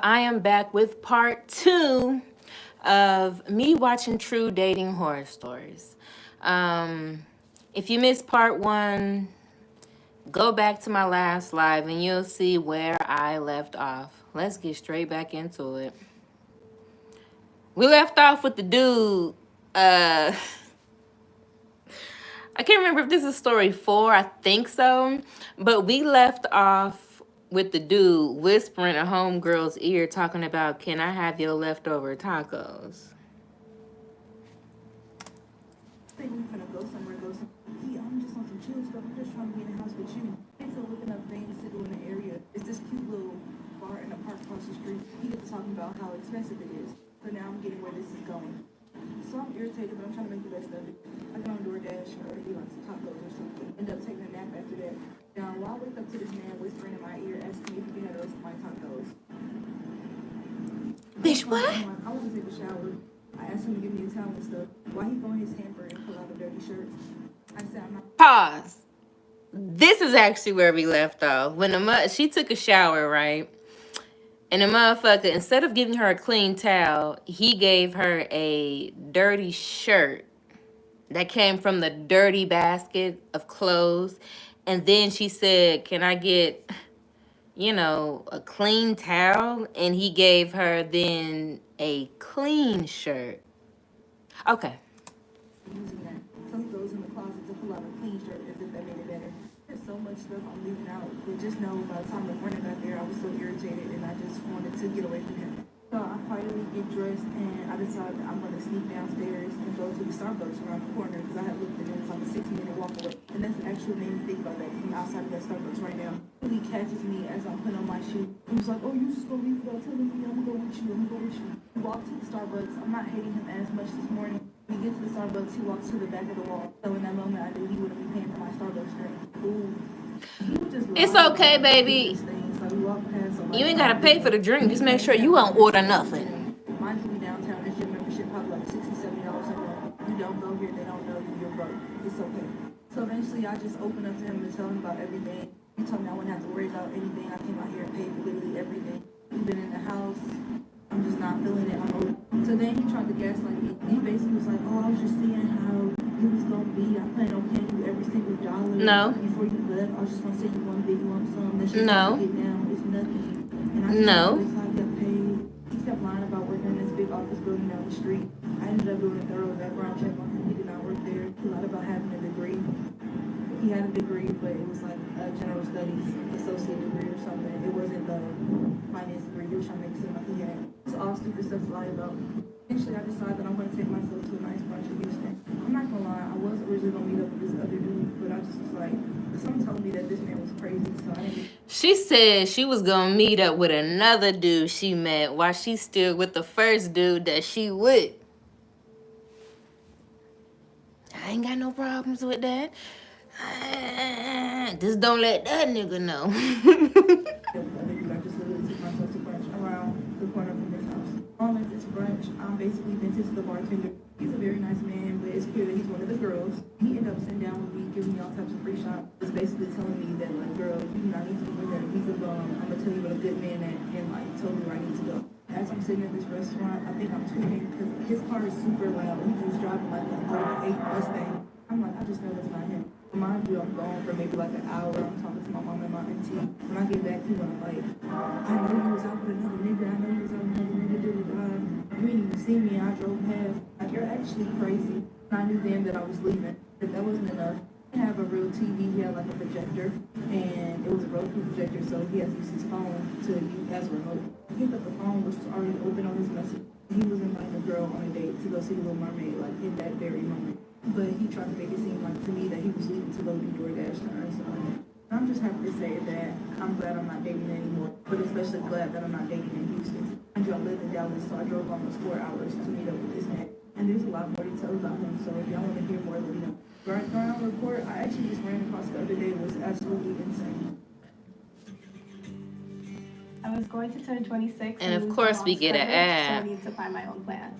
I am back with part 2 of me watching true dating horror stories. Um, if you missed part 1, go back to my last live and you'll see where I left off. Let's get straight back into it. We left off with the dude. I can't remember if this is story 4. I think so. But we left off with the dude whispering a homegirl's ear talking about, can I have your leftover tacos? I think we're gonna go somewhere, Yeah, I'm just on some chill stuff. I'm just trying to be in the house with you. And so looking up things to do in the area. It's this cute little bar in a park across the street. He gets to talking about how expensive it is. So now I'm getting where this is going. So I'm irritated, but I'm trying to make the best of it. I go on DoorDash or order like some tacos or something. End up taking a nap after that. Now, while I wake up to this man whispering in my ear, asking me if he can have the rest of my tacos. Bitch, what? I want to take a shower. I asked him to give me a towel and stuff. While he throwing his hamper and pull out a dirty shirt, I said, I'm not. Pause. This is actually where we left off. When she took a shower, right? And the motherfucker, instead of giving her a clean towel, he gave her a dirty shirt that came from the dirty basket of clothes. And then she said, can I get, a clean towel? And he gave her then a clean shirt. Okay. Using that. So he goes in the closet to pull out a clean shirt as if that made it better. There's so much stuff I'm leaving out. But just know by the time the morning got there, I was so irritated and I just wanted to get away from him. So I finally get dressed and I decided I'm going to sneak downstairs and go to the Starbucks around the corner because I had looked and it was like a 6-minute walk away. And that's actually made me think about that because I'm outside of that Starbucks right now. He catches me as I'm putting on my shoe. He was like, oh, you just going to leave without telling me? I'm going to go with you. I'm going to go with you. We walked to the Starbucks. I'm not hating him as much this morning. We get to the Starbucks, he walks to the back of the wall. So in that moment, I knew he wouldn't be paying for my Starbucks drink. Ooh. It's okay, baby. You ain't gotta pay for the drink. Just make sure you won't order nothing. Mind you, downtown, this gym membership probably like $60-70 a month. You don't go here, they don't know you, you're broke. It's okay. So eventually, I just opened up to him and tell him about everything. He told me I wouldn't have to worry about anything. I came out here and paid for literally everything. We've been in the house. I'm just not feeling it. So then he tried to gaslight me. He basically was like, oh, I was just seeing how you was going to be. I plan on paying you every single dollar. No. Before you left, I was just going to send you one big lump sum. That you No. get now. It's nothing. And I just got paid. He kept lying about working in this big office building down the street. I ended up doing a thorough background check on him. He did not work there. He lied about having a degree. He had a degree, but it was like a general studies associate degree or something. It wasn't the finance degree. He was trying to make it seem like he had. It's all stupid stuff to lie about. Eventually, I decided that I'm going to take myself to a nice brunch in Houston. I'm not going to lie, I was originally going to meet up with this other dude, but I just was like, someone told me that this man was crazy, so I didn't. She said she was gonna meet up with another dude she met while she's still with the first dude that she with. I ain't got no problems with that. Just don't let that nigga know. I just literally took myself to brunch around the corner from his house. On this brunch, I'm basically vintage the bartender. He's a very nice man, but it's clear that he's one of the girls. He ended up sitting down with me, giving me all types of free shots. It's basically telling me that, like, girl, you do not need to be with that piece of I'm going to tell you what a good man at, and, like, told me where I need to go. As I'm sitting at this restaurant, I think I'm tweaking because his car is super loud. He was driving like an 08 Mustang. I'm like, I just know that's not him. Mind you, I'm gone for maybe like an hour. I'm talking to my mom and my auntie. When I get back, he was like, I know you was out with another nigga. I know you was out with another nigga. You didn't even see me. I drove past. Like, you're actually crazy. And I knew then that I was leaving. But that wasn't enough. He didn't have a real TV. He had like a projector. And it was a Roku projector, so he has to use his phone to use as a remote. He picked up the phone, which was already open on his message. He was inviting a girl on a date to go see The Little Mermaid, like, in that very moment. But he tried to make it seem like to me that he was leaving to go do DoorDash to earn some money. I'm just happy to say that I'm glad I'm not dating anymore, but especially glad that I'm not dating in Houston. I live in Dallas, so I drove almost 4 hours to meet up with this man. And there's a lot more to tell about him, so if y'all want to hear more, let me know. Background report, I actually just ran across the other day. It was absolutely insane. I was going to turn 26. And of course we get an ad. So I need to find my own plan.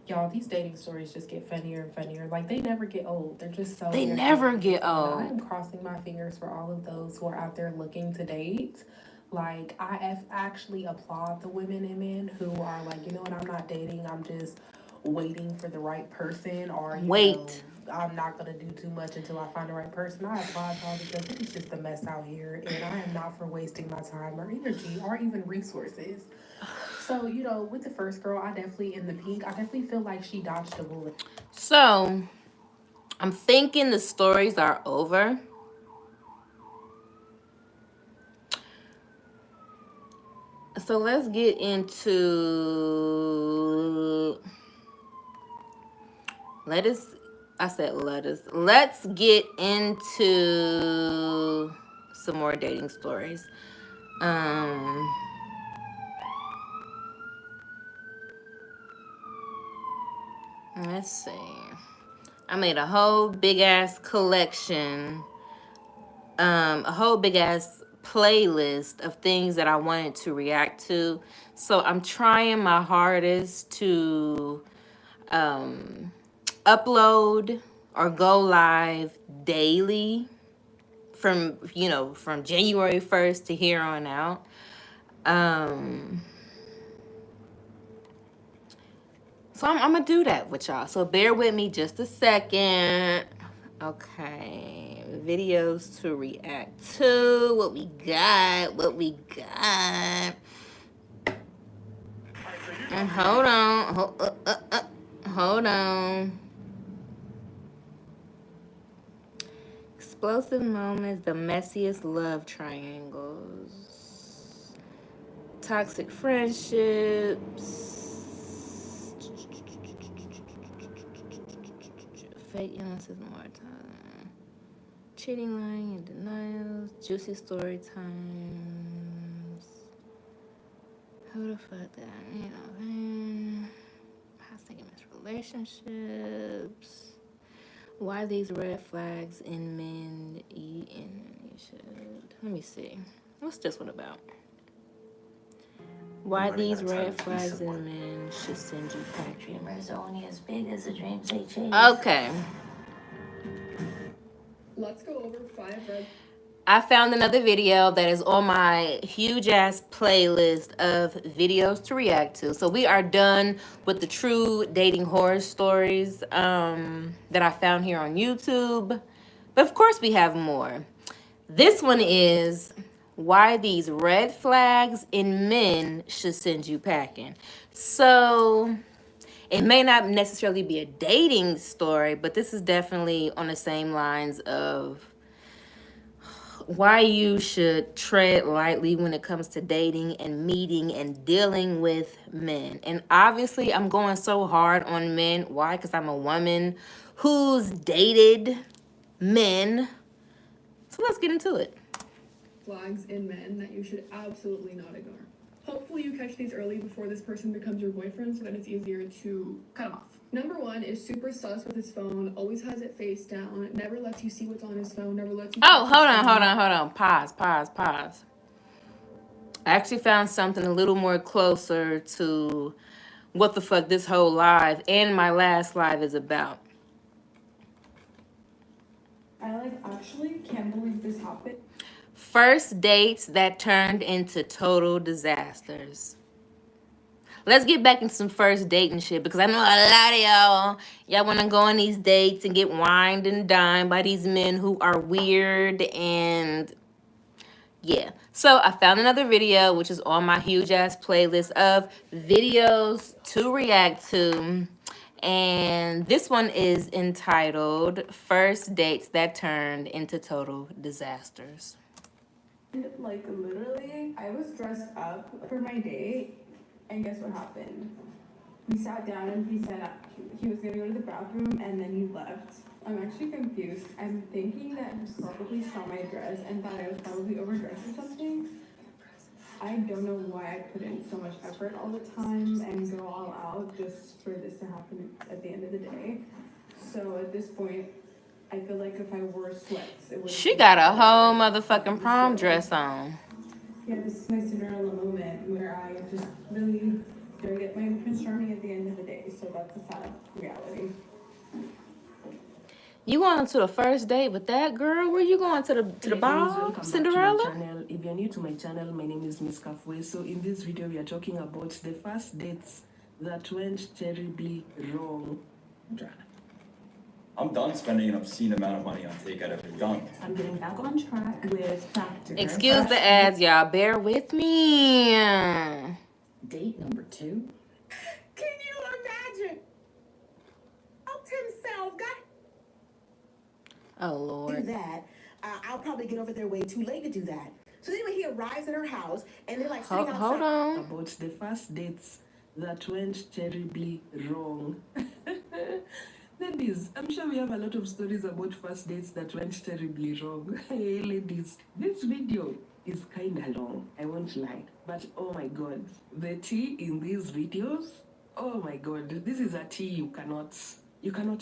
Y'all, these dating stories just get funnier and funnier. Like, they never get old. They're just so They entertaining. never get And old. I'm crossing my fingers for all of those who are out there looking to date. Like, actually applaud the women and men who are like, you know what, I'm not dating, I'm just waiting for the right person, or, you know, Wait. I'm not gonna do too much until I find the right person. I applaud y'all because it is just a mess out here, and I am not for wasting my time or energy or even resources. So, you know, with the first girl, I definitely, in the pink, I definitely feel like she dodged a bullet. So I'm thinking the stories are over. So let's get into lettuce. I said lettuce. Let's get into some more dating stories. Um, let's see. I made a whole big ass collection, a whole big ass playlist of things that I wanted to react to. So I'm trying my hardest to um, upload or go live daily from January 1st to here on out. Um, so I'm gonna do that with y'all. So bear with me just a second. Okay, videos to react to. What we got? What we got? And hold on. Hold on. Explosive moments, the messiest love triangles, toxic friendships, fake illnesses, more time, cheating, lying, and denials, juicy story times. Who the fuck that? Polygamous relationships. Why these red flags in men you should. Let me see. What's this one about? Why these red flags in men should send you packing. Dreamers are only as big as the dreams they chase. Okay. Let's go over 5 red. I found another video that is on my huge ass playlist of videos to react to. So we are done with the true dating horror stories that I found here on YouTube. But of course we have more. This one is why these red flags in men should send you packing. So it may not necessarily be a dating story, but this is definitely on the same lines of why you should tread lightly when it comes to dating and meeting and dealing with men. And obviously, I'm going so hard on men. Why? Because I'm a woman who's dated men. So let's get into it. Flags in men that you should absolutely not ignore. Hopefully you catch these early before this person becomes your boyfriend so that it's easier to cut him off. Number 1 is super sus with his phone, always has it face down, never lets you see what's on his phone, never lets you... Oh, hold on. Pause. I actually found something a little more closer to what the fuck this whole live and my last live is about. I actually can't believe this happened. First dates that turned into total disasters. Let's get back into some first date and shit, because I know a lot of y'all want to go on these dates and get wined and dined by these men who are weird and yeah. So I found another video, which is on my huge ass playlist of videos to react to. And this one is entitled First Dates That Turned into Total Disasters. Like, literally, I was dressed up for my date, and guess what happened? We sat down and he said he was gonna go to the bathroom, and then he left. I'm actually confused. I'm thinking that he probably saw my dress and thought I was probably overdressed or something. I don't know why I put in so much effort all the time and go all out just for this to happen at the end of the day. So at this point, I feel like if I wore sweats, it would... She got a whole motherfucking prom dress on. Yeah, this is my Cinderella moment where I just really don't get my Prince Charming at the end of the day. So that's a sad reality. You going to the first date with that girl? Where you going to the ball, Cinderella? If you're you're new to my channel, my name is Miss Kafwe. So in this video, we are talking about the first dates that went terribly wrong. I'm done spending an obscene amount of money on takeout. I've been done. I'm getting back on track with Dr. Excuse the ads, y'all. Bear with me. Date number 2. Can you imagine? Helped himself, got Oh, do Lord. that. I'll probably get over there way too late to do that. So anyway, he arrives at her house, and they're like sitting outside. Hold on. About the first dates that went terribly wrong. Ladies, I'm sure we have a lot of stories about first dates that went terribly wrong. Hey, ladies, this video is kinda long, I won't lie. But oh my god, the tea in these videos, oh my god, this is a tea you cannot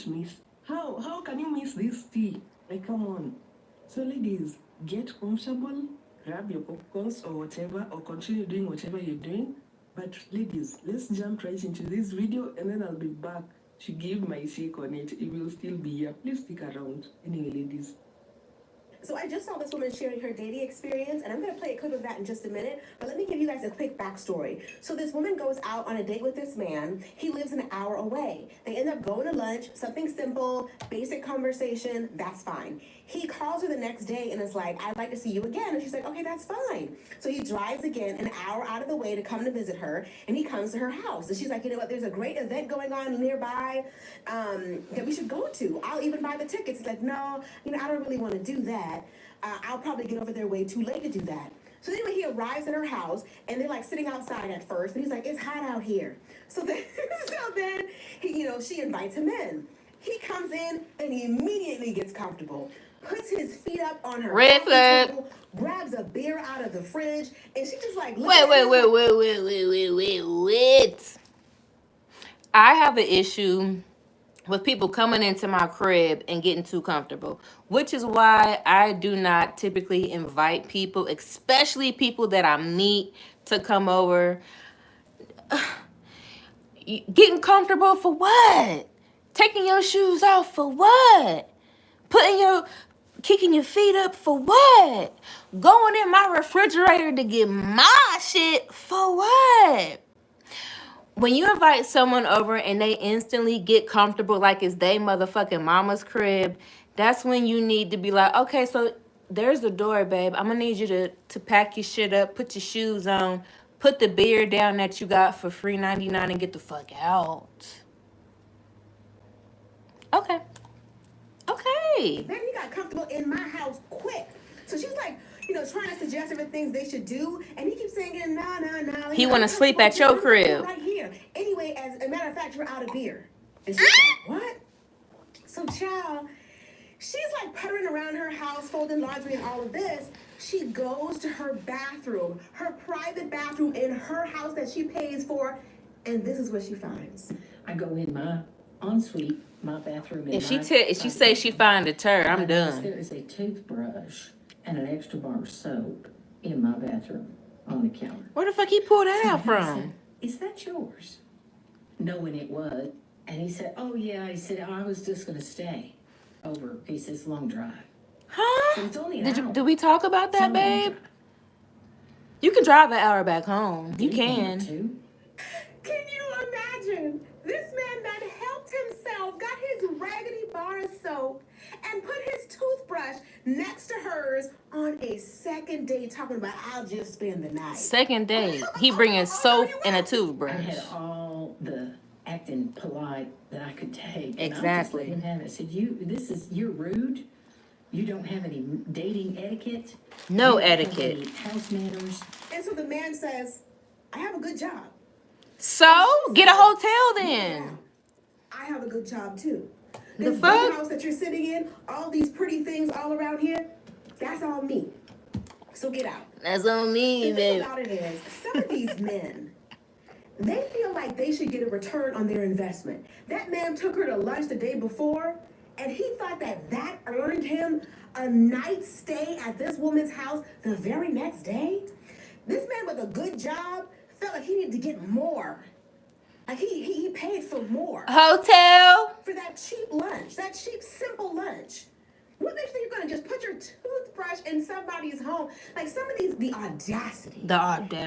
miss. How can you miss this tea? Like, come on. So ladies, get comfortable, grab your popcorns or whatever, or continue doing whatever you're doing. But ladies, let's jump right into this video, and then I'll be back to give my take on it. It will still be here. Please stick around. Anyway, ladies. So I just saw this woman sharing her dating experience, and I'm going to play a clip of that in just a minute. But let me give you guys a quick backstory. So this woman goes out on a date with this man. He lives an hour away. They end up going to lunch, something simple, basic conversation, that's fine. He calls her the next day and is like, I'd like to see you again. And she's like, okay, that's fine. So he drives again an hour out of the way to come to visit her, and he comes to her house. And she's like, you know what, there's a great event going on nearby that we should go to. I'll even buy the tickets. He's like, no, I don't really want to do that. I'll probably get over there way too late to do that. So anyway, he arrives at her house, and they're like sitting outside at first, and he's like, it's hot out here. So then, she invites him in. He comes in, and he immediately gets comfortable, puts his feet up on her Red coffee flag. table, grabs a beer out of the fridge, and she just like, Wait. I have an issue with people coming into my crib and getting too comfortable, which is why I do not typically invite people, especially people that I meet, to come over. Getting comfortable for what? Taking your shoes off for what? Kicking your feet up for what? Going in my refrigerator to get my shit for what? When you invite someone over and they instantly get comfortable like it's they motherfucking mama's crib, that's when you need to be like, okay, so there's the door, babe. I'm gonna need you to pack your shit up, put your shoes on, put the beer down that you got for free 99 and get the fuck out. Okay. Then he got comfortable in my house quick. So she's like, trying to suggest different things they should do, and he keeps saying, no. He want to sleep at your crib. Right here. Anyway, as a matter of fact, you're out of beer. And she's like, what? So, child, she's like puttering around her house, folding laundry and all of this. She goes to her bathroom, her private bathroom in her house that she pays for, and this is what she finds. I go in my ensuite, my bathroom. If she say she find a turd, I'm done. There is a toothbrush and an extra bar of soap in my bathroom on the counter. Where the fuck he pulled that out I from? said, is that yours? Knowing it was. And he said, oh yeah. He said, I was just going to stay over. He says, long drive. So Huh? it's only an hour. Did we talk about that, It's only an babe? hour. You can drive an hour back home. You Date number can. 2. Can you imagine? This man that helped himself, got his raggedy bar of soap, and put his toothbrush next to hers on a second date, talking about, I'll just spend the night. Second date, he bringing soap and a I toothbrush. had all the acting polite that I could take. And Exactly. I just let him have it. I said, you're rude. You don't have any dating etiquette. No You don't have etiquette. any house manners. And so the man says, I have a good job. So get a hotel Yeah, then. I have a good job too. The This big fuck? house that you're sitting in, all these pretty things all around here, that's all me. So get out. That's on me, The thing baby. about it is, some of these men, they feel like they should get a return on their investment. That man took her to lunch the day before, and he thought that earned him a night's stay at this woman's house the very next day. This man with a good job felt like he needed to get more. Like he paid for more Hotel. for that cheap lunch, that cheap simple lunch. What makes you gonna just put your toothbrush in somebody's home? Like some of these, the audacity. The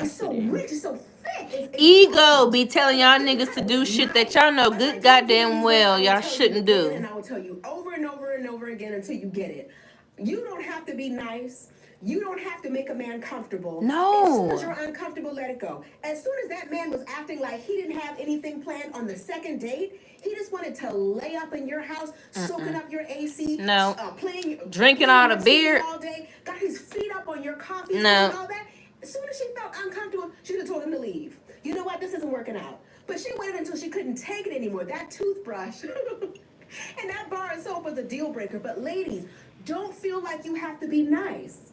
It's so audacity. rich, it's so thick. It's Ego be telling y'all niggas to do shit that y'all know good goddamn well y'all shouldn't do. And I will tell you over and over and over again until you get it. You don't have to be nice. You don't have to make a man comfortable. No. As soon as you're uncomfortable, let it go. As soon as that man was acting like he didn't have anything planned on the second date, he just wanted to lay up in your house, soaking up your AC, No. drinking Drinking all the beer all day, got his feet up on your coffee, no. and all that. As soon as she felt uncomfortable, she would have told him to leave. You know what? This isn't working out. But she waited until she couldn't take it anymore. That toothbrush and that bar of soap was a deal breaker. But ladies, don't feel like you have to be nice.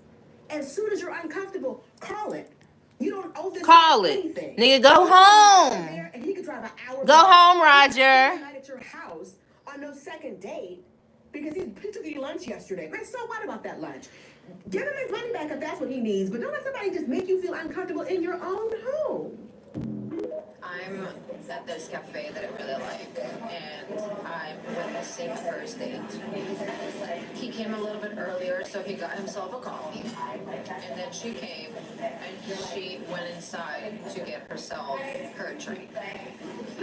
As soon as you're uncomfortable, call it. You don't owe this call it. anything. Nigga, go home. And he could drive an hour go home, Roger. at your house on no second date because he took you lunch yesterday. Man, so what about that lunch? Give him his money back if that's what he needs, but don't let somebody just make you feel uncomfortable in your own home. I'm at this cafe that I really like, and I'm witnessing a first date. He came a little bit earlier, so he got himself a coffee, and then she came, and she went inside to get herself her drink. I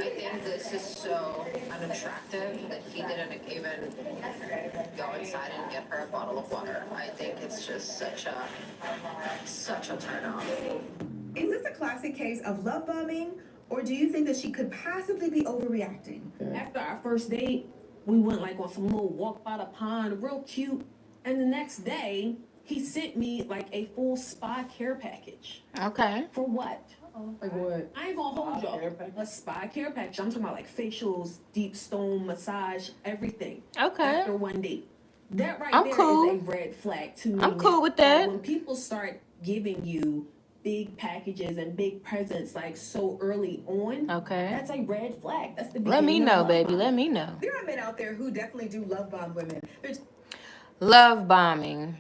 think this is so unattractive that he didn't even go inside and get her a bottle of water. I think it's just such a turn off. Is this a classic case of love bombing, or do you think that she could possibly be overreacting? After our first date, we went like on some little walk by the pond, real cute. And the next day, he sent me like a full spa care package. Okay. For what? Like what? I ain't gonna hold y'all. A spa care package. I'm talking about like facials, deep stone massage, everything. Okay. After one date. That right I'm there cool. is a red flag to me. I'm cool with that. When people start giving you big packages and big presents like so early on, Okay. that's a red flag. That's the Let me beginning of know, love baby. bombing. Let me know. There are men out there who definitely do love bomb women. Love bombing.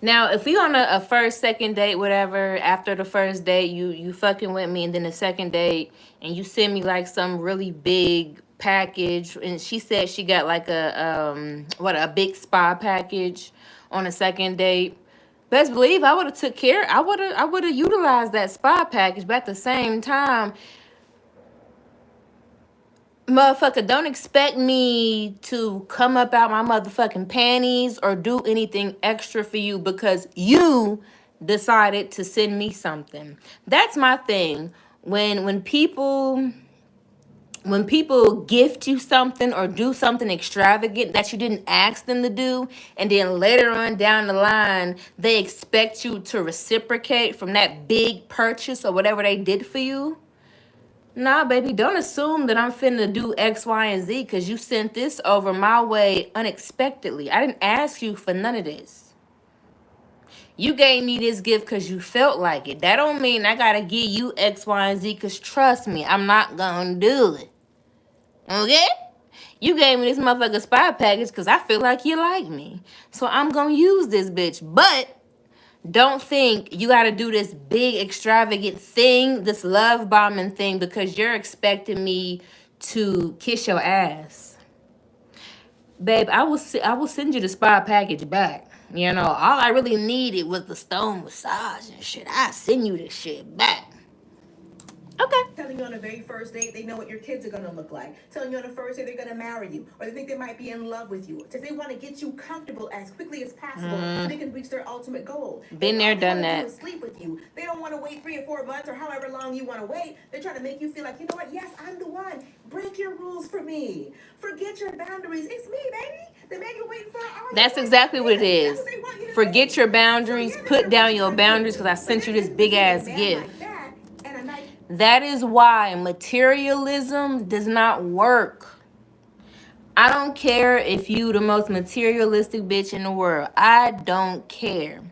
Now, if we on a first, second date, whatever, after the first date, you fucking with me, and then the second date, and you send me like some really big package, and she said she got like a big spa package on a second date. Best believe I would have took care. I would have utilized that spa package, but at the same time, motherfucker, don't expect me to come up out my motherfucking panties or do anything extra for you because you decided to send me something. That's my thing. When people gift you something or do something extravagant that you didn't ask them to do, and then later on down the line they expect you to reciprocate from that big purchase or whatever they did for you. Nah, baby, don't assume that I'm finna do X, Y, and Z because you sent this over my way unexpectedly. I didn't ask you for none of this. You gave me this gift because you felt like it. That don't mean I gotta give you X, Y, and Z because trust me, I'm not gonna do it. Okay? You gave me this motherfucker spy package because I feel like you like me. So I'm gonna use this bitch. But don't think you got to do this big extravagant thing, this love bombing thing, because you're expecting me to kiss your ass. Babe, I will send you the spa package back. You know, all I really needed was the stone massage and shit. I send you this shit back. Okay. Telling you on the very first date they know what your kids are gonna look like. Telling you on the first date they're gonna marry you, or they think they might be in love with you. Because they want to get you comfortable as quickly as possible so they can reach their ultimate goal. Been there, done that. All they wanna do is sleep with you. They don't want to wait 3 or 4 months or however long you want to wait. They're trying to make you feel like, you know what? Yes, I'm the one. Break your rules for me. Forget your boundaries. It's me, baby. The man you're waiting for. That's exactly what it is. Forget your boundaries. Put down your boundaries because I sent you this big ass gift. That is why materialism does not work. I don't care if you the most materialistic bitch in the world. I don't care.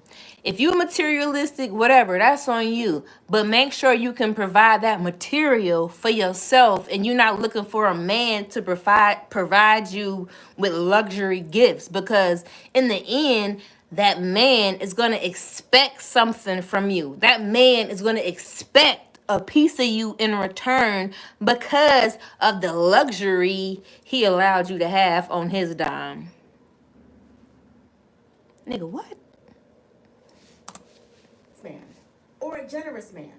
If you materialistic, whatever, that's on you. But make sure you can provide that material for yourself and you're not looking for a man to provide you with luxury gifts. Because in the end, that man is going to expect something from you. That man is going to expect a piece of you in return because of the luxury he allowed you to have on his dime. Nigga, what? Man or a generous man.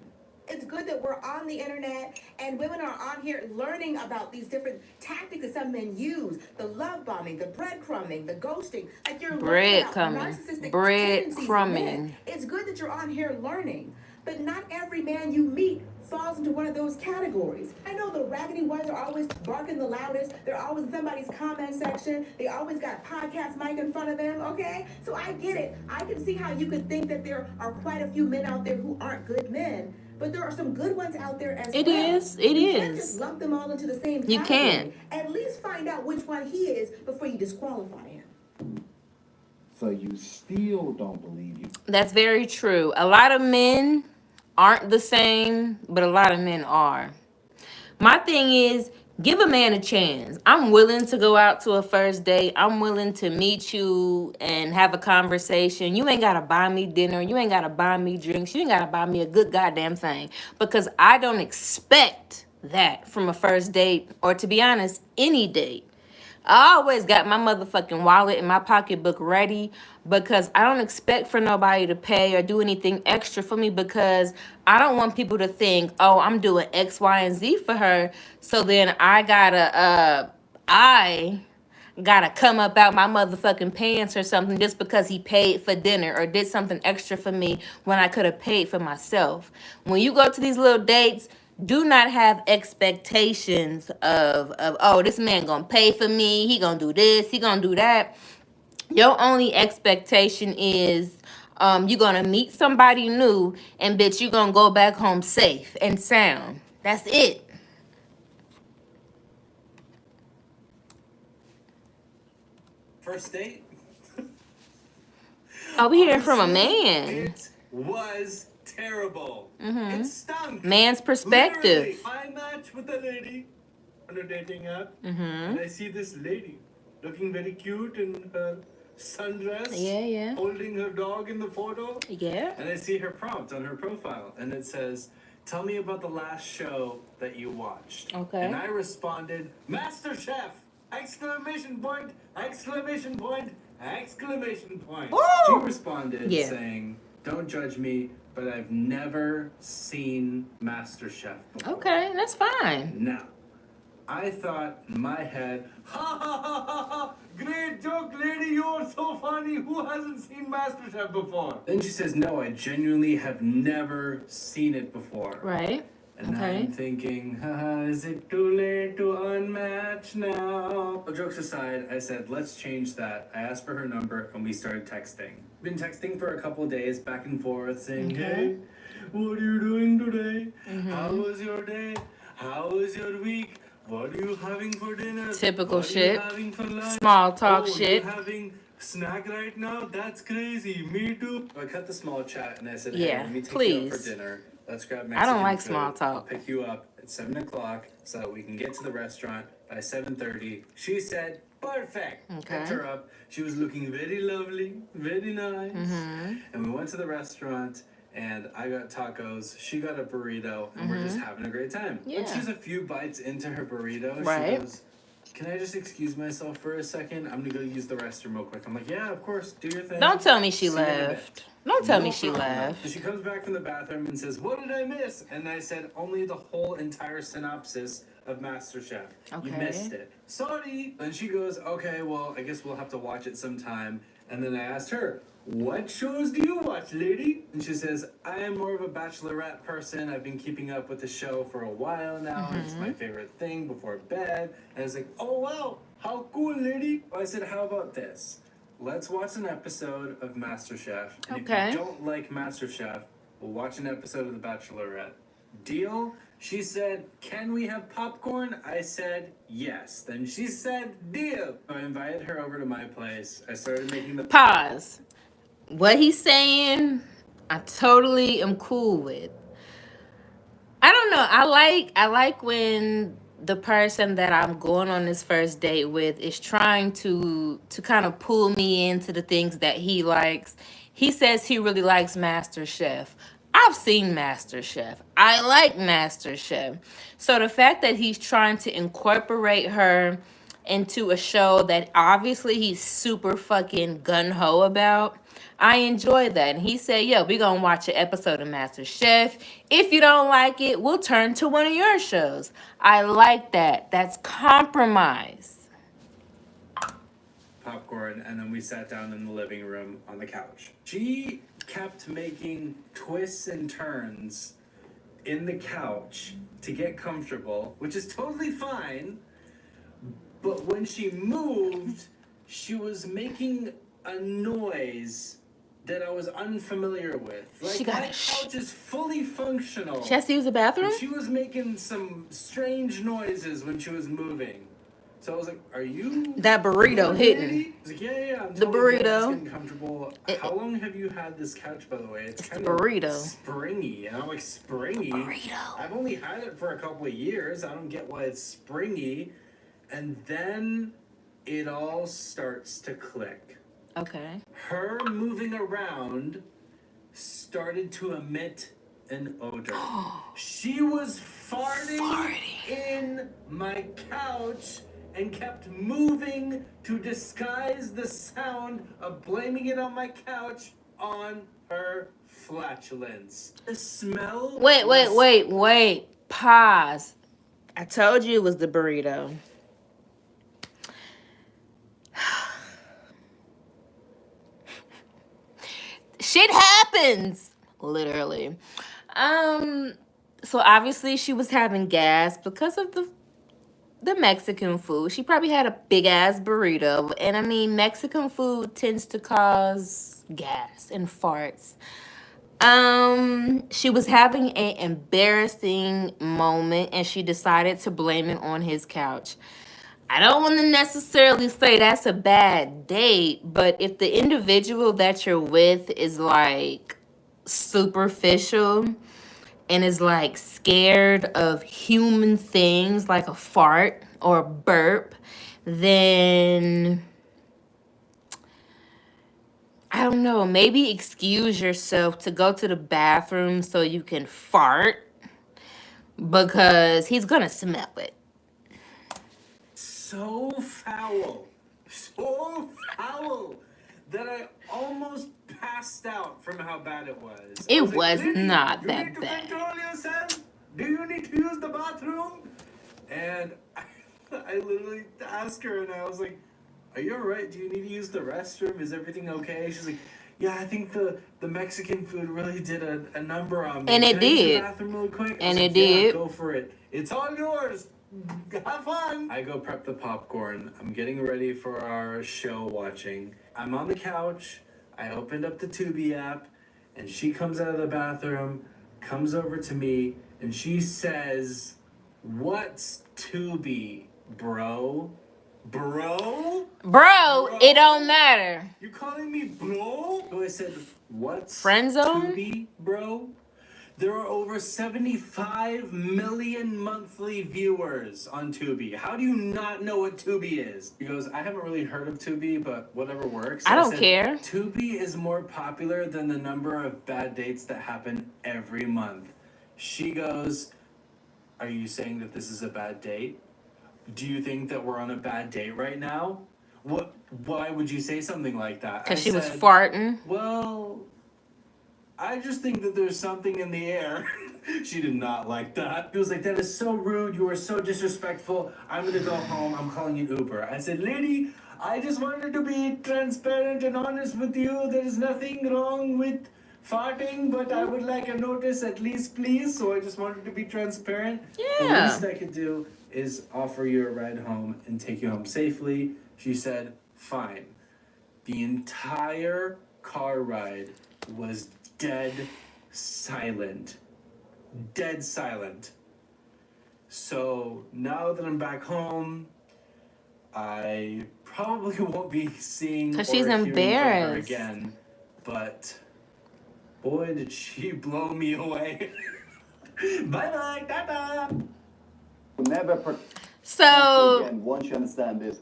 It's good that we're on the internet and women are on here learning about these different tactics that some men use. The love bombing, the breadcrumbing, the ghosting. Like you're learning about narcissistic tendencies in men. It's good that you're on here learning. But not every man you meet falls into one of those categories. I know the raggedy ones are always barking the loudest. They're always in somebody's comment section. They always got podcast mic in front of them, okay? So I get it. I can see how you could think that there are quite a few men out there who aren't good men. But there are some good ones out there as well. It is. It you is. can't just lump them all into the same category. You can't. At least find out which one he is before you disqualify him. So you still don't believe you. That's very true. A lot of men aren't the same, but a lot of men are. My thing is, give a man a chance. I'm willing to go out to a first date. I'm willing to meet you and have a conversation. You ain't got to buy me dinner. You ain't got to buy me drinks. You ain't got to buy me a good goddamn thing. Because I don't expect that from a first date, or to be honest, any date. I always got my motherfucking wallet and my pocketbook ready because I don't expect for nobody to pay or do anything extra for me because I don't want people to think, oh, I'm doing X, Y, and Z for her. So then I gotta come up out my motherfucking pants or something just because he paid for dinner or did something extra for me when I could have paid for myself. When you go to these little dates, do not have expectations of oh, this man gonna pay for me, he gonna do this, he gonna do that. Your only expectation is you're gonna meet somebody new and bitch, you're gonna go back home safe and sound. That's it. First date? Oh, we hearing from a man. It was terrible. Mhm. It stunk. Man's perspective. Literally, I match with a lady on a dating app, Mhm. and I see this lady looking very cute in her sundress, Yeah. holding her dog in the photo. Yeah. And I see her prompt on her profile, and it says, "Tell me about the last show that you watched." Okay. And I responded, "MasterChef! Exclamation point! Exclamation point! Exclamation point!" Woo! She responded Yeah. saying, "Don't judge me, but I've never seen MasterChef before." Okay, that's fine. Now, I thought in my head, ha ha ha ha ha, great joke, lady, you're so funny. Who hasn't seen MasterChef before? Then she says, no, I genuinely have never seen it before. Right. And Okay. I'm thinking, haha, is it too late to unmatch now? Well, jokes aside, I said, let's change that. I asked for her number and we started texting. Been texting for a couple days, back and forth, saying, Okay. hey, what are you doing today? Mhm. How was your day? How was your week? What are you having for dinner? Typical What are shit. you having for lunch? Small talk oh, shit. You having snack right now? That's crazy. Me too. I cut the small chat and I said, hey, Yeah, let me take you please. out for dinner. Let's grab I Mexican don't like food. small talk. I'll pick you up at 7 o'clock so that we can get to the restaurant by 7:30. She said, perfect. Okay. Picked her up. She was looking very lovely, very nice. Mhm. And we went to the restaurant and I got tacos. She got a burrito and we're just having a great time. Yeah. When she's a few bites into her burrito, Right. she goes, can I just excuse myself for a second? I'm gonna go use the restroom real quick. I'm like, yeah, of course, do your thing. Don't tell me she See you in a bit." left. Don't tell No me she problem. left. So she comes back from the bathroom and says, what did I miss? And I said, only the whole entire synopsis of MasterChef. You Okay. missed it. Sorry. Then she goes, okay, well, I guess we'll have to watch it sometime. And then I asked her, what shows do you watch, lady? And she says, I am more of a bachelorette person. I've been keeping up with the show for a while now. It's my favorite thing before bed. And I was like, oh, wow, how cool, lady. I said, how about this? Let's watch an episode of MasterChef. And Okay. if you don't like MasterChef, we'll watch an episode of The Bachelorette. Deal? She said, can we have popcorn? I said, yes. Then she said, deal. So I invited her over to my place. I started making the... Pause. What he's saying, I totally am cool with. I don't know. I like when the person that I'm going on this first date with is trying to kind of pull me into the things that he likes. He says he really likes MasterChef. I've seen MasterChef. I like MasterChef. So the fact that he's trying to incorporate her into a show that obviously he's super fucking gun-ho about, I enjoy that. And he said, "Yo, we're gonna watch an episode of Master Chef. If you don't like it, we'll turn to one of your shows." I like that. That's compromise. Popcorn, and then we sat down in the living room on the couch. She kept making twists and turns in the couch to get comfortable, which is totally fine. But when she moved, she was making a noise that I was unfamiliar with. Like, She got my a couch is fully functional. She has to use the bathroom? But she was making some strange noises when she was moving. So I was like, "Are you That burrito good, hitting. lady?" I was like, "Yeah. I'm The totally good. Just burrito. getting comfortable." How long have you had this couch, by the way? It's the kind of burrito. springy, and I'm like, "Springy? Burrito. I've only had it for a couple of years. I don't get why it's springy." And then it all starts to click. Okay. Her moving around started to emit an odor. She was farting in my couch and kept moving to disguise the sound of blaming it on my couch on her flatulence. The smell. Wait. Pause. I told you it was the burrito. Shit happens. Literally. So obviously she was having gas because of the Mexican food. She probably had a big ass burrito. And I mean, Mexican food tends to cause gas and farts. She was having an embarrassing moment and she decided to blame it on his couch. I don't want to necessarily say that's a bad date, but if the individual that you're with is like superficial and is like scared of human things like a fart or a burp, then I don't know, maybe excuse yourself to go to the bathroom so you can fart because he's gonna smell it. So foul that I almost passed out from how bad it was. It I like, was "Lady, not you that need to bad. control yourself? Do you need to use the bathroom?" And I literally asked her, and I was like, "Are you alright? Do you need to use the restroom? Is everything okay?" She's like, "Yeah, I think the Mexican food really did a number on me. And it Can I use the did. bathroom really quick?" I And was it like, "Yeah, did. go for it. It's all yours. Have fun." I go prep the popcorn. I'm getting ready for our show watching. I'm on the couch. I opened up the Tubi app, and she comes out of the bathroom, comes over to me, and she says, "What's Tubi, bro? Bro? Bro, it don't matter. You calling me bro?" So I said, "What's Friend zone? Tubi, bro?" There are over 75 million monthly viewers on Tubi. How do you not know what Tubi is? He goes, "I haven't really heard of Tubi, but whatever works." I don't said, care. "Tubi is more popular than the number of bad dates that happen every month." She goes, "Are you saying that this is a bad date? Do you think that we're on a bad date right now? Why would you say something like that?" Because I she was said, farting. "Well, I just think that there's something in the air." She did not like that. She was like, "That is so rude. You are so disrespectful. I'm going to go home. I'm calling you Uber." I said, "Lady, I just wanted to be transparent and honest with you. There is nothing wrong with farting, but I would like a notice at least, please." So I just wanted to be transparent. The Yeah. least I could do is offer you a ride home and take you home safely. She said, "Fine." The entire car ride was dead silent. Dead silent. So now that I'm back home, I probably won't be seeing or 'Cause she's hearing from her embarrassed. again. But boy, did she blow me away. Bye-bye, tata. Never So again once you understand this.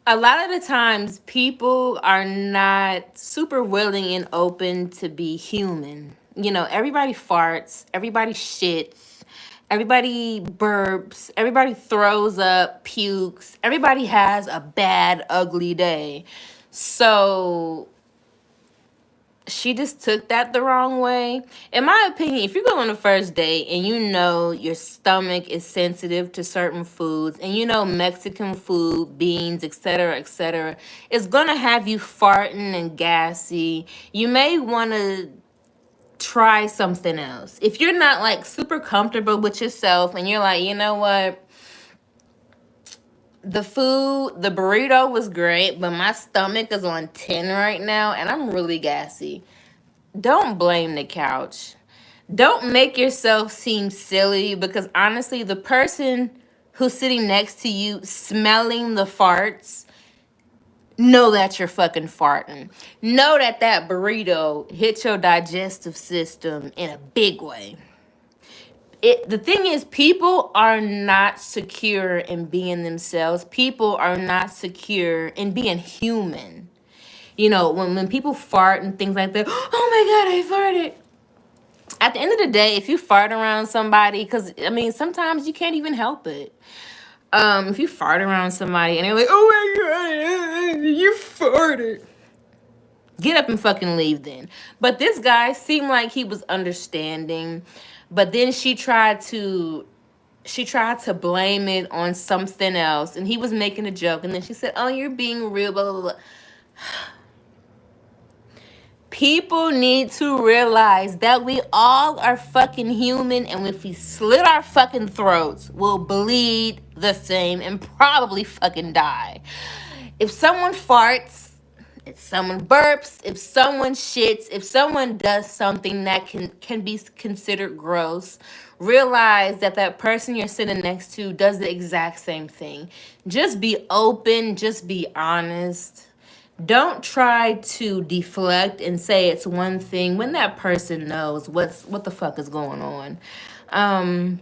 a lot of the times people are not super willing and open to be human. You know, everybody farts, everybody shits, Everybody burps, everybody throws up, pukes, everybody has a bad, ugly day. So she just took that the wrong way. In my opinion, if you go on the first date and you know your stomach is sensitive to certain foods, and you know Mexican food, beans, etc., is gonna have you farting and gassy, you may want to try something else. If you're not like super comfortable with yourself and you're like, you know what, the food, the burrito was great, but my stomach is on 10 right now and I'm really gassy. Don't blame the couch. Don't make yourself seem silly, because honestly, the person who's sitting next to you smelling the farts, know that you're fucking farting. Know that that burrito hit your digestive system in a big way. The thing is, people are not secure in being themselves. People are not secure in being human. You know, when people fart and things like that, oh my God, I farted. At the end of the day, if you fart around somebody, because I mean, sometimes you can't even help it. If you fart around somebody and they're like, oh my God, you farted. Get up and fucking leave then. But this guy seemed like he was understanding. But then she tried to blame it on something else, and he was making a joke, and then she said, oh, you're being real, blah, blah, blah. People need to realize that we all are fucking human, and if we slit our fucking throats, we'll bleed the same and probably fucking die. If someone farts, if someone burps, if someone shits, if someone does something that can be considered gross, realize that that person you're sitting next to does the exact same thing. Just be open, just be honest. Don't try to deflect and say it's one thing when that person knows what the fuck is going on. Um,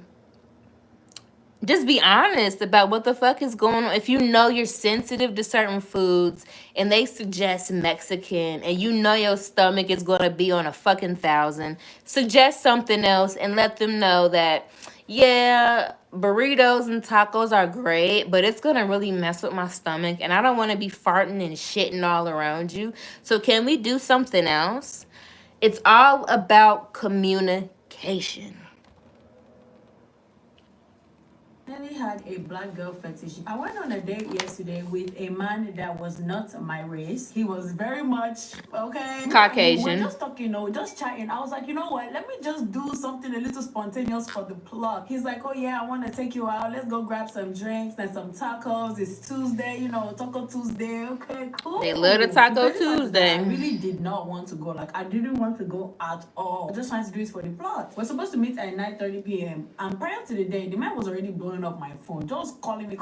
just be honest about what the fuck is going on. If you know you're sensitive to certain foods and they suggest Mexican and you know your stomach is going to be on a fucking 1,000, suggest something else and let them know that, yeah, burritos and tacos are great, but it's going to really mess with my stomach and I don't want to be farting and shitting all around you. So can we do something else? It's all about communication. Really had a black girl fetish. I went on a date yesterday with a man that was not my race. He was very much okay. Caucasian. We were just talking, just chatting. I was like, you know what? Let me just do something a little spontaneous for the plot. He's like, oh yeah, I want to take you out. Let's go grab some drinks and some tacos. It's Tuesday, Taco Tuesday. Okay, cool. They love the Taco Tuesday. I really did not want to go. Like, I didn't want to go at all. I just wanted to do it for the plot. We're supposed to meet at 9:30 p.m. And prior to the day, the man was already blowing up my phone, just calling me.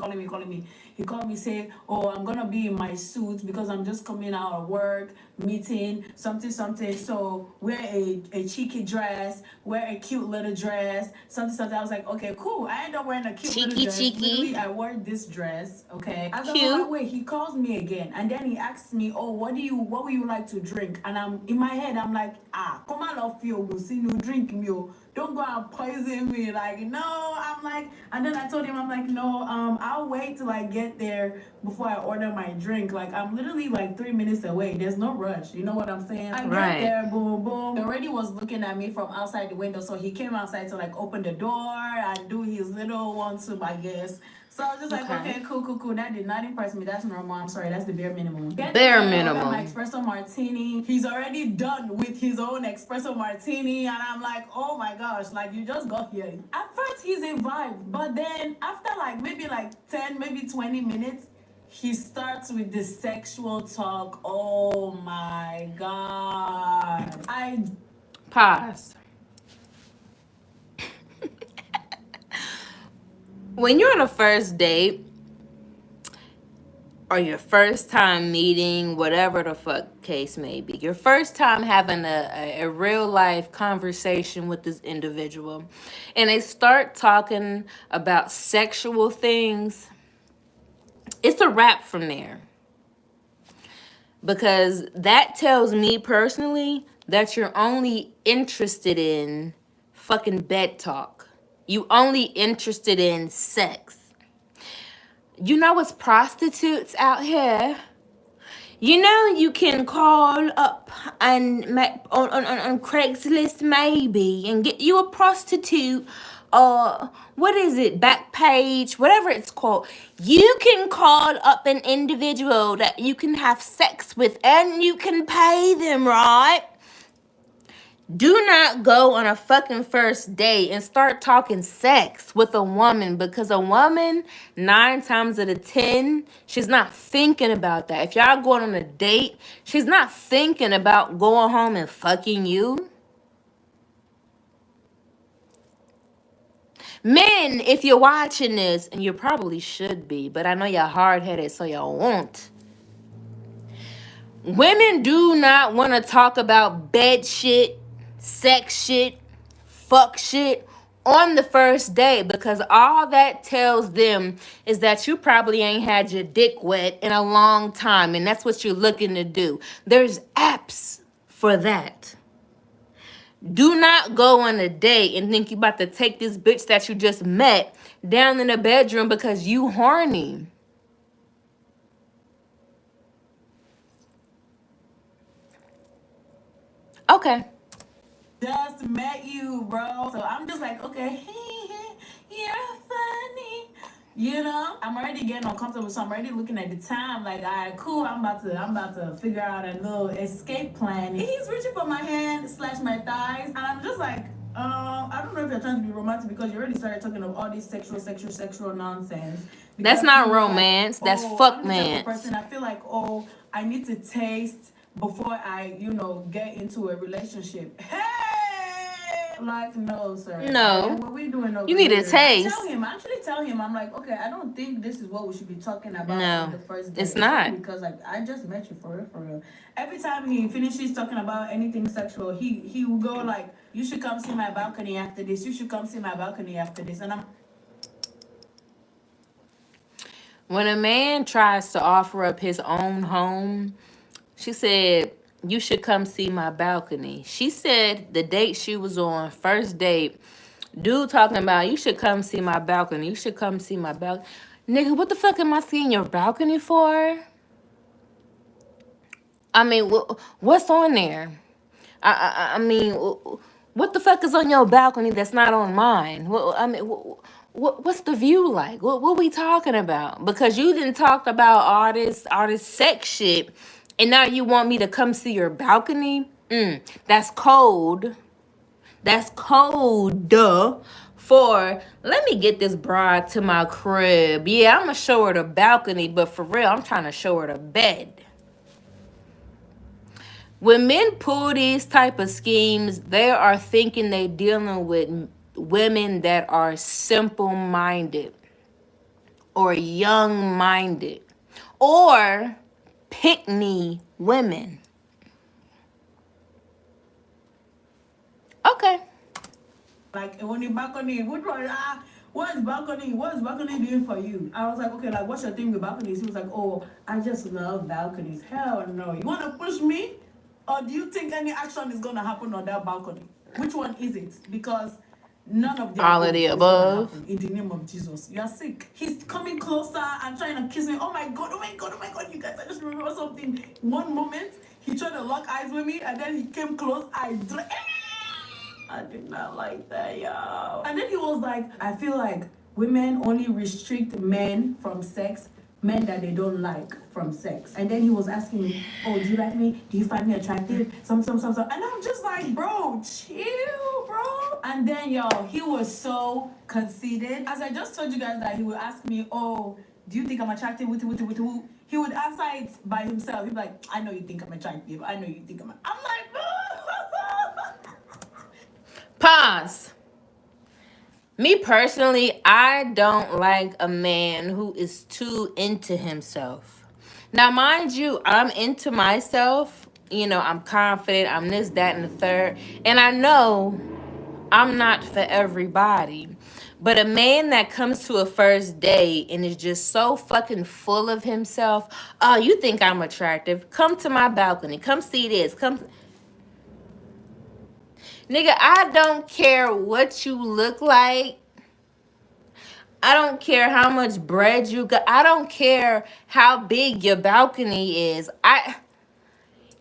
He called me saying, oh, I'm gonna be in my suit because I'm just coming out of work, meeting, something. So wear a cheeky dress, wear a cute little dress, something. I was like, okay, cool. I end up wearing a cute little dress. Literally, I wore this dress, okay. As I'm on my way, he calls me again, and then he asks me, oh, what would you like to drink? And I'm in my head, I'm like, come on, love you, go see no drink me. Don't go and poison me. Like, no, I'm like, and then I told him, I'm like, no, I'll wait till I get there before I order my drink. Like, I'm literally like 3 minutes away. There's no rush. You know what I'm saying? I get there, boom, boom. He already was looking at me from outside the window. So he came outside to like open the door and do his little one too, I guess. So I was just like, okay, cool. That did not impress me. That's normal. I'm sorry. That's the bare minimum. Bare minimum. My espresso martini. He's already done with his own espresso martini. And I'm like, oh my gosh, like you just got here. At first, he's a vibe. But then after like maybe like 10, maybe 20 minutes, he starts with the sexual talk. Oh my God. Pause. When you're on a first date or your first time meeting, whatever the fuck case may be, your first time having a real life conversation with this individual, and they start talking about sexual things, it's a wrap from there. Because that tells me personally that you're only interested in fucking bed talk. You only interested in sex. You know it's prostitutes out here. You know you can call up and on Craigslist maybe and get you a prostitute or what is it, Backpage, whatever it's called. You can call up an individual that you can have sex with and you can pay them, right? Do not go on a fucking first date and start talking sex with a woman, because a woman, 9 times out of 10, she's not thinking about that. If y'all going on a date, she's not thinking about going home and fucking you. Men, if you're watching this, and you probably should be, but I know you're hard-headed, so y'all won't. Women do not want to talk about bed shit, sex shit, fuck shit on the first day, because all that tells them is that you probably ain't had your dick wet in a long time, and that's what you're looking to do. There's apps for that. Do not go on a date and think you about to take this bitch that you just met down in the bedroom because you horny. Okay. Just met you, bro. So I'm just like, okay, you're funny. You know, I'm already getting uncomfortable, so I'm already looking at the time. Like, all right, cool. I'm about to figure out a little escape plan. He's reaching for my hand, slash my thighs, and I'm just like, I don't know if you're trying to be romantic because you already started talking of all this sexual nonsense. That's not romance. That's fuck man. I feel like, I need to taste before I, get into a relationship. Hey! Like, no, sir. No. What we doing over You need here? a taste. Tell him, I'm like, okay, I don't think this is what we should be talking about No, on the first date. it's not. Because, like, I just met you for real. Every time he finishes talking about anything sexual, he will go like, you should come see my balcony after this. You should come see my balcony after this. And I'm... When a man tries to offer up his own home, she said, you should come see my balcony. She said the date she was on, first date, dude talking about, you should come see my balcony. You should come see my balcony. Nigga, what the fuck am I seeing your balcony for? I mean, what's on there? I mean, what the fuck is on your balcony that's not on mine? I mean, what's the view like? What we talking about? Because you didn't talk about all this sex shit, and now you want me to come see your balcony? That's cold. That's cold, for, let me get this broad to my crib. Yeah, I'm going to show her the balcony, but for real, I'm trying to show her the bed. When men pull these type of schemes, they are thinking they dealing with women that are simple-minded or young-minded or pick-me women. Okay. Like, when the balcony, what is balcony doing for you? I was like, okay, like, what's your thing with balconies? He was like, oh, I just love balconies. Hell no. You want to push me? Or do you think any action is going to happen on that balcony? Which one is it? Because none of them all of the above. in the name of Jesus. You are sick. He's coming closer and trying to kiss me. Oh my God. You guys, I just remember something. One moment, he tried to lock eyes with me, and then he came close. I did not like that, yo. And then he was like, I feel like women only restrict men from sex, men that they don't like from sex. And then he was asking me, oh, do you like me? Do you find me attractive? Some. And I'm just like, bro, chill, bro. And then, yo, he was so conceited. As I just told you guys that he would ask me, oh, do you think I'm attractive? He would answer it by himself. He'd be like, I know you think I'm attractive. I know you think I'm like, Pause. Me personally, I don't like a man who is too into himself. Now, mind you, I'm into myself. You know, I'm confident. I'm this, that, and the third. And I know I'm not for everybody. But a man that comes to a first date and is just so fucking full of himself. Oh, you think I'm attractive? Come to my balcony. Come see this. Come. Nigga, I don't care what you look like. I don't care how much bread you got. I don't care how big your balcony is.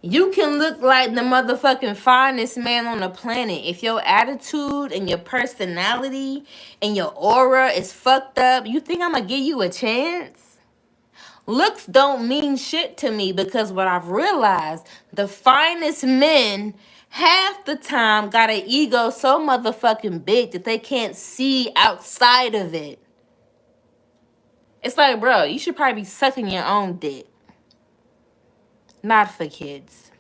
You can look like the motherfucking finest man on the planet. If your attitude and your personality and your aura is fucked up, you think I'm gonna give you a chance? Looks don't mean shit to me because what I've realized, the finest men half the time got an ego so motherfucking big that they can't see outside of it. It's like, bro, you should probably be sucking your own dick. Not for kids.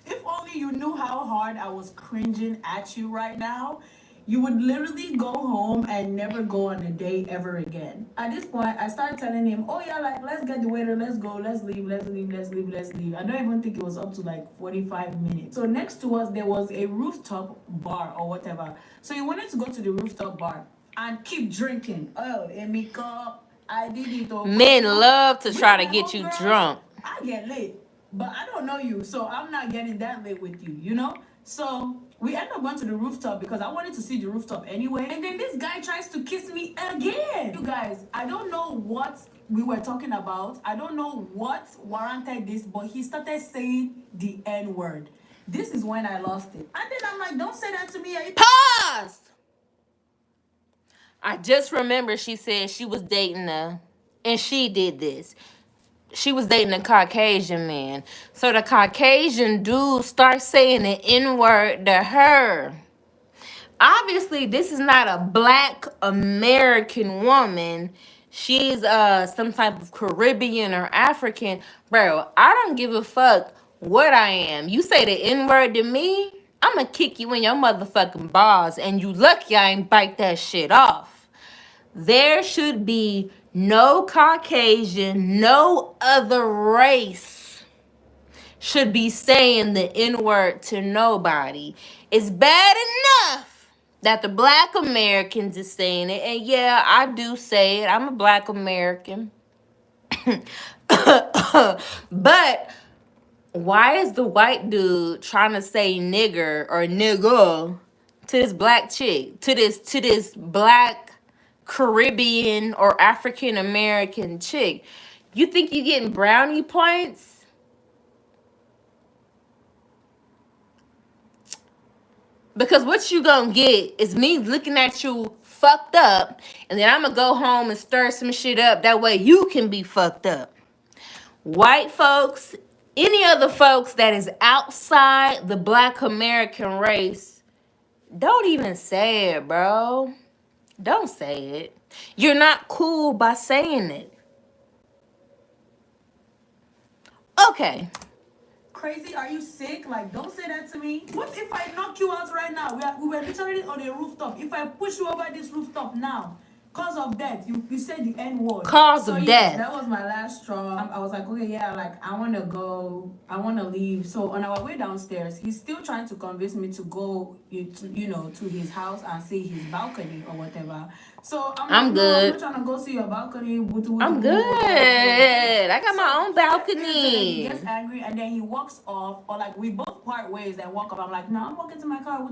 If only you knew how hard I was cringing at you right now, you would literally go home and never go on a date ever again. At this point, I started telling him, oh yeah, like, let's get the waiter, let's go, let's leave, let's leave, let's leave, let's leave. I don't even think it was up to like 45 minutes. So next to us, there was a rooftop bar or whatever. So he wanted to go to the rooftop bar and keep drinking. Oh, Emiko, I did it. Oh, Men love to try to get you drunk. I get late, but I don't know you, so I'm not getting that late with you, you know? So we end up going to the rooftop because I wanted to see the rooftop anyway. And then this guy tries to kiss me again. You guys, I don't know what we were talking about. I don't know what warranted this, but he started saying the N word. This is when I lost it. And then I'm like, don't say that to me. Pause! I just remember she said she was dating and she did this. She was dating a Caucasian man. So the Caucasian dude starts saying the N-word to her. Obviously, this is not a black American woman. She's some type of Caribbean or African. Bro, I don't give a fuck what I am. You say the N-word to me, I'ma kick you in your motherfucking balls. And you lucky I ain't bite that shit off. There should be no Caucasian, no other race should be saying the N-word to nobody. It's bad enough that the black Americans is saying it. And yeah, I do say it. I'm a black American. But why is the white dude trying to say nigger or nigga to this black chick, to this black Caribbean or African American chick? You think you getting brownie points? Because what you gonna get is me looking at you fucked up, and then I'm gonna go home and stir some shit up. That way you can be fucked up. White folks, any other folks that is outside the black American race, don't even say it, bro. Don't say it. You're not cool by saying it. Okay. Crazy? Are you sick? Like, don't say that to me. What if I knock you out right now? We were literally on a rooftop. If I push you over this rooftop now, cause of death, you said the N word. Cause of death. That was my last straw. I was like, okay, yeah, like, I want to go. I want to leave. So on our way downstairs, he's still trying to convince me to go, to his house and see his balcony or whatever. So I'm good. I'm not trying to go see your balcony. I'm good. I got my own balcony. He gets angry and then he walks off, or like we both part ways and walk off. I'm like, no, I'm walking to my car.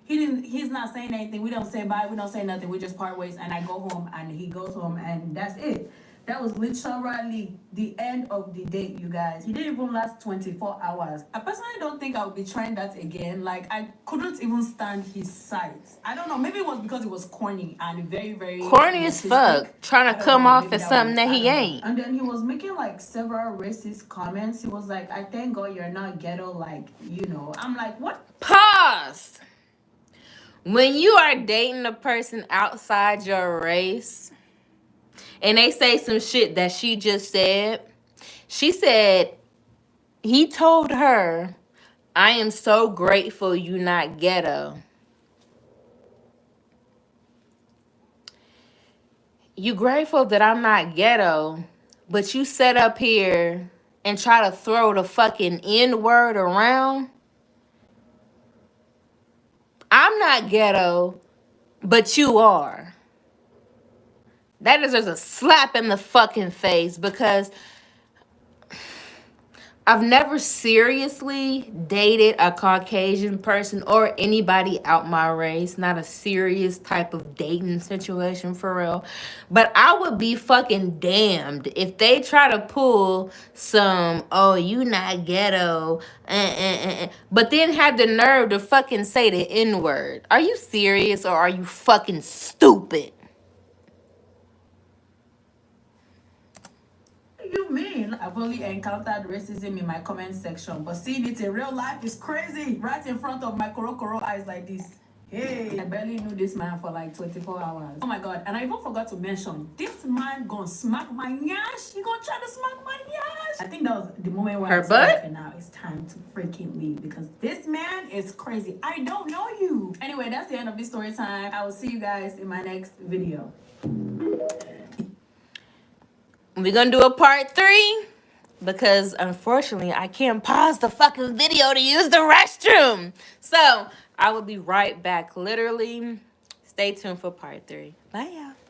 He's not saying anything. We don't say bye. We don't say nothing. We just part ways, and I go home and he goes home, and that's it. That was literally the end of the date, you guys. He didn't even last 24 hours. I personally don't think I would be trying that again. Like, I couldn't even stand his sight. I don't know. Maybe it was because it was corny and very, very... Corny as fuck. Trying to come off as something that he ain't. And then he was making, like, several racist comments. He was like, I thank God you're not ghetto, like, I'm like, what? Pause. When you are dating a person outside your race... and they say some shit that she just said. She said, he told her, I am so grateful you not ghetto. You grateful that I'm not ghetto, but you sit up here and try to throw the fucking N-word around? I'm not ghetto, but you are. That deserves a slap in the fucking face because I've never seriously dated a Caucasian person or anybody out my race. Not a serious type of dating situation for real. But I would be fucking damned if they try to pull some, oh, you not ghetto, but then have the nerve to fucking say the N-word. Are you serious or are you fucking stupid? What do you mean? I've only encountered racism in my comment section, but seeing it in real life is crazy. Right in front of my koro eyes like this. Hey, I barely knew this man for like 24 hours. Oh my god, and I even forgot to mention, this man gonna smack my nyash. He gonna try to smack my nyash. I think that was the moment where Her I said, butt? okay, now it's time to freaking leave because this man is crazy. I don't know you. Anyway, that's the end of this story time. I will see you guys in my next video. We're gonna do a part 3 because unfortunately I can't pause the fucking video to use the restroom. So I will be right back, literally. Stay tuned for part 3. Bye, y'all.